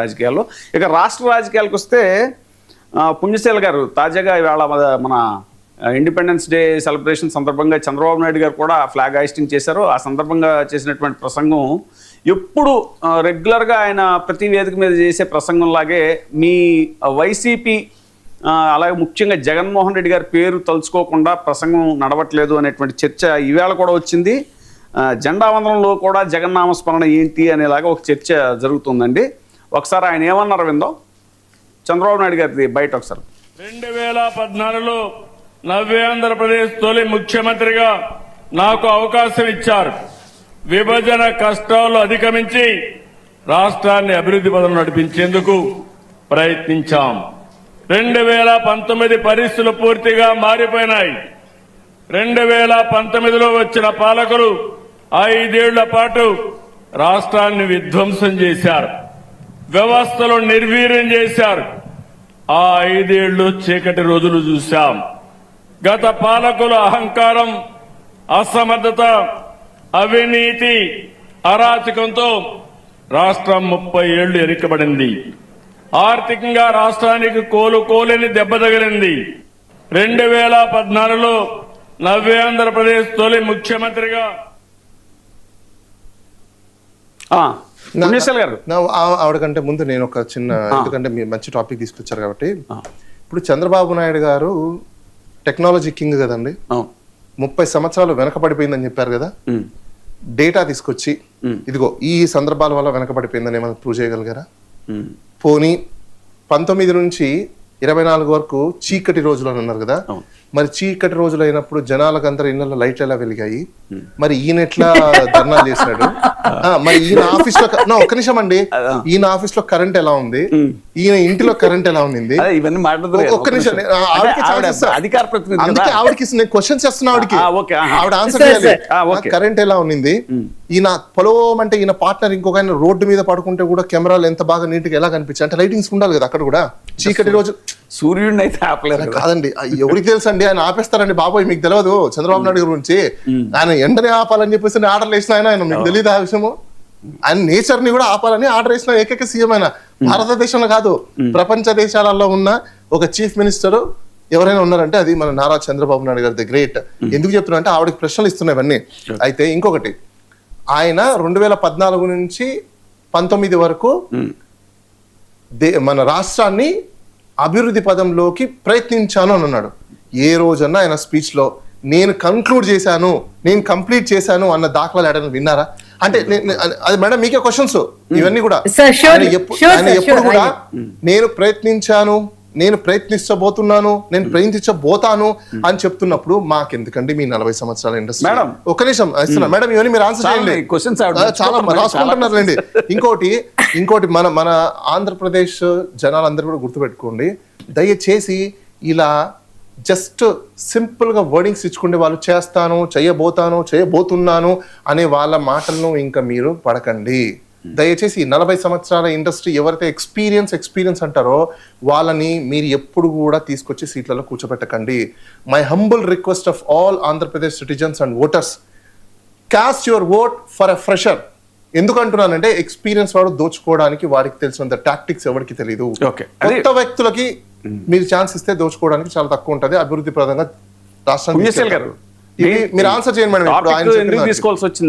రాజకీయాల్లో. ఇక రాష్ట్ర రాజకీయాలకు వస్తే పుణ్యశీల గారు తాజాగా ఇవాళ మన ఇండిపెండెన్స్ డే సెలబ్రేషన్ సందర్భంగా చంద్రబాబు నాయుడు గారు కూడా ఫ్లాగ్ హాయిస్టింగ్ చేశారు. ఆ సందర్భంగా చేసినటువంటి ప్రసంగం ఎప్పుడు రెగ్యులర్గా ఆయన ప్రతి వేదిక మీద చేసే ప్రసంగంలాగే మీ వైసీపీ అలాగే ముఖ్యంగా జగన్మోహన్ రెడ్డి గారి పేరు తలుచుకోకుండా ప్రసంగం నడవట్లేదు అనేటువంటి చర్చ ఈవేళ కూడా వచ్చింది. జెండా వందనంలో కూడా జగన్నామస్మరణ ఏంటి అనేలాగా ఒక చర్చ జరుగుతుందండి. ఒకసారి ఆయన ఏమన్నారు విందాం. చంద్రబాబు నాయుడు గారి బయట ఒకసారి 2014లో నవ్య ఆంధ్రప్రదేశ్ తొలి ముఖ్యమంత్రిగా నాకు అవకాశం ఇచ్చారు. విభజన కష్టాలు అధిగమించి రాష్ట్రాన్ని అభివృద్ధి పథంలో నడిపించేందుకు ప్రయత్నించాం. 2019 పరిస్థితులు పూర్తిగా మారిపోయినాయి. 2019లో వచ్చిన పాలకులు 5 ఏళ్ల పాటు రాష్ట్రాన్ని విధ్వంసం చేశారు, వ్యవస్థలు నిర్వీర్యం చేశారు. ఆ 5 ఏళ్లు చీకటి రోజులు చూశాం. గత పాలకుల అహంకారం, అసమర్థత, అవినీతి, అరాచకంతో రాష్ట్రం 30 ఏళ్లు ఎరికబడింది. ఆర్థికంగా రాష్ట్రానికి కోలుకోలేని దెబ్బ తగిలింది. 2014లో నవ్య ఆంధ్రప్రదేశ్ తొలి ముఖ్యమంత్రిగా ఆవిడ కంటే ముందు నేను ఒక చిన్న, ఎందుకంటే మీరు మంచి టాపిక్ తీసుకొచ్చారు కాబట్టి, ఇప్పుడు చంద్రబాబు నాయుడు గారు టెక్నాలజీ కింగ్ కదండి. 30 సంవత్సరాలు వెనకబడిపోయిందని చెప్పారు కదా. డేటా తీసుకొచ్చి ఇదిగో ఈ సందర్భాల వల్ల వెనకబడిపోయిందని ఏమైనా ప్రూవ్ చేయగలిగారా? పోనీ 19 నుంచి 24 వరకు చీకటి రోజులు అని అన్నారు కదా. మరి చీకటి రోజులు అయినప్పుడు జనాలకు అందరు ఇళ్లలో లైట్లు ఎలా వెలిగాయి? మరి ఈయన ఎట్లా ధర్నాలు చేసినాడు? మరి ఈయన ఆఫీస్ లో ఒక్క నిమిషం అండి, ఈయన ఆఫీస్ లో కరెంట్ ఎలా ఉంది? ఈయన ఇంటిలో కరెంట్ ఎలా ఉంది? ఒక్క నిమిషం, అందుకే ఆవిడకి నేను క్వశ్చన్స్ చేస్తున్నా. ఆవిడ ఆన్సర్ చేయాలి. కరెంట్ ఎలా ఉంది? ఈయన పొలం అంటే ఈయన పార్ట్నర్ ఇంకొక ఆయన రోడ్డు మీద పడుకుంటే కూడా కెమెరాలు ఎంత బాగా నీట్ గా ఎలా కనిపించాయి అంటే లైటింగ్స్ ఉండాలి కదా అక్కడ కూడా. చీకటి రోజు సూర్యుడిని అయితే ఆపలేదు కాదండి, ఎవరికి తెలుసు అండి, ఆయన ఆపేస్తారండి బాబోయ్. మీకు తెలియదు చంద్రబాబు నాయుడు గురించి. ఆయన ఎండనే ఆపాలని చెప్పేసి ఆర్డర్లు వేసిన ఆయన మీకు తెలియదు ఆ విషయము. ఆయన నేచర్ ని కూడా ఆపాలని ఆర్డర్ వేసిన ఏకైక సీఎం ఆయన. భారతదేశంలో కాదు, ప్రపంచ దేశాలలో ఉన్న ఒక చీఫ్ మినిస్టర్ ఎవరైనా ఉన్నారంటే అది మన నారా చంద్రబాబు నాయుడు గారి ద గ్రేట్. ఎందుకు చెప్తున్నా అంటే ఆవిడకి ప్రశ్నలు ఇస్తున్నాయి ఇవన్నీ. అయితే ఇంకొకటి, ఆయన 2014 నుంచి 19 వరకు మన రాష్ట్రాన్ని అభివృద్ధి పదంలోకి ప్రయత్నించాను అని అన్నాడు. ఏ రోజన్నా ఆయన స్పీచ్ లో నేను కంక్లూడ్ చేశాను, నేను కంప్లీట్ చేశాను అన్న దాఖలాలు ఏడైనా విన్నారా? అంటే అది మేడం మీకే క్వశ్చన్స్ ఇవన్నీ కూడా. ఆయన ఎప్పుడు కూడా నేను ప్రయత్నించాను, నేను ప్రయత్నించబోతున్నాను, నేను ప్రయత్నించబోతాను అని చెప్తున్నప్పుడు మాకెందుకండి మీ 40 సంవత్సరాల ఇండస్ట్రీ? మేడం ఒక్క నిమిషం ఇస్తున్నా మేడం, ఇవన్నీ మీరు ఆన్సర్ చేయండి. చాలా రాసుకుంటున్నారండి. ఇంకోటి మన ఆంధ్రప్రదేశ్ జనాలందరూ కూడా గుర్తుపెట్టుకోండి, దయచేసి ఇలా జస్ట్ సింపుల్ గా వర్డింగ్స్ ఇచ్చుకుంటే వాళ్ళు చేస్తాను, చేయబోతున్నాను అనే వాళ్ళ మాటలను ఇంకా మీరు పడకండి. దయచేసి 40 సంవత్సరాల ఇండస్ట్రీ ఎవరైతే ఎక్స్పీరియన్స్ అంటారో వాళ్ళని మీరు ఎప్పుడు కూడా తీసుకొచ్చి సీట్లలో కూర్చోబెట్టకండి. My humble request of all Andhra Pradesh citizens and voters, cost your vote for a fresher. ఎందుకంటున్నానంటే ఎక్స్పీరియన్స్ వాడు దోచుకోవడానికి వాడికి తెలిసినంత టాక్టిక్స్ ఎవరికి తెలియదు. కొత్త వ్యక్తులకి మీరు ఛాన్స్ ఇస్తే దోచుకోవడానికి చాలా తక్కువ ఉంటుంది. అభివృద్ధి ప్రదంగా రాష్ట్రానికి మీరు ఆన్సర్ చేయండి మేడం. తీసుకోవాల్సి వచ్చింది.